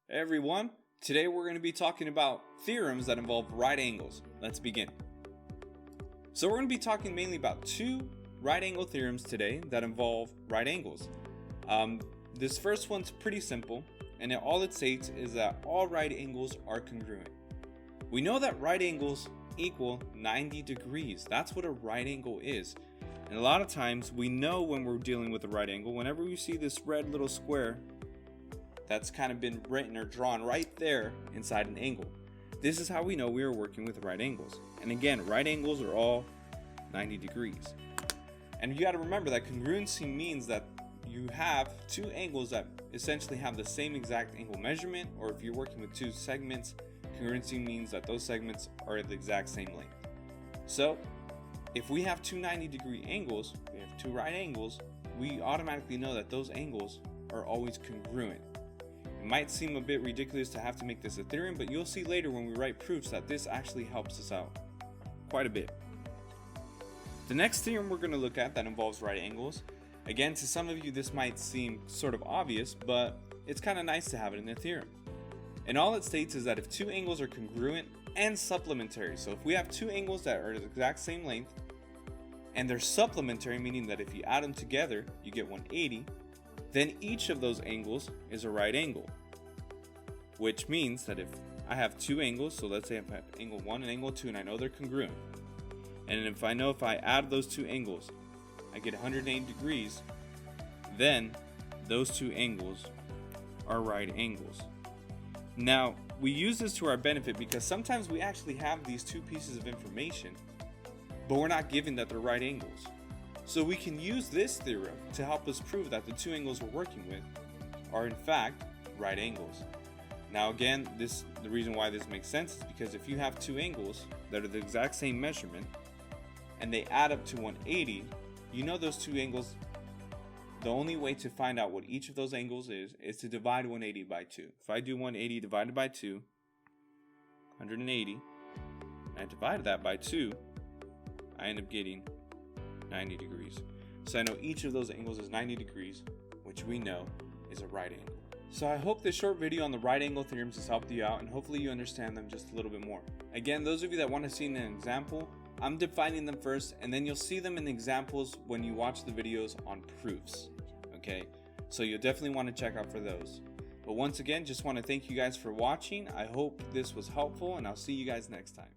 Hey everyone, today we're going to be talking about theorems that involve right angles. Let's begin. So we're going to be talking mainly about two right angle theorems today that involve right angles. This first one's pretty simple, and all it states is that all right angles are congruent. We know that right angles equal 90 degrees. That's what a right angle is. And a lot of times we know when we're dealing with a right angle, whenever we see this red little square that's kind of been written or drawn right there inside an angle. This is how we know we are working with right angles. And again, right angles are all 90 degrees. And you got to remember that congruency means that you have two angles that essentially have the same exact angle measurement, or if you're working with two segments, congruency means that those segments are the exact same length. So if we have two 90-degree angles, we have two right angles, we automatically know that those angles are always congruent. It might seem a bit ridiculous to have to make this a theorem, but you'll see later when we write proofs that this actually helps us out quite a bit. The next theorem we're going to look at that involves right angles, again, to some of you this might seem sort of obvious, but it's kind of nice to have it in a theorem. And all it states is that if two angles are congruent and supplementary, so if we have two angles that are the exact same length and they're supplementary, meaning that if you add them together you get 180, then each of those angles is a right angle, which means that if I have two angles, so let's say I have angle 1 and angle 2 and I know they're congruent, and if I know if I add those two angles I get 180 degrees, then those two angles are right angles. Now we use this to our benefit because sometimes we actually have these two pieces of information but we're not given that they're right angles. So we can use this theorem to help us prove that the two angles we're working with are in fact right angles. Now again, the reason why this makes sense is because if you have two angles that are the exact same measurement and they add up to 180, you know those two angles, the only way to find out what each of those angles is to divide 180 by 2. If I do 180 divided by 2, 180, and I divide that by 2, I end up getting 90 degrees. So I know each of those angles is 90 degrees, which we know is a right angle. So I hope this short video on the right angle theorems has helped you out, and hopefully you understand them just a little bit more. Again, those of you that want to see an example, I'm defining them first, and then you'll see them in examples when you watch the videos on proofs. Okay, so you'll definitely want to check out for those. But once again, just want to thank you guys for watching. I hope this was helpful, and I'll see you guys next time.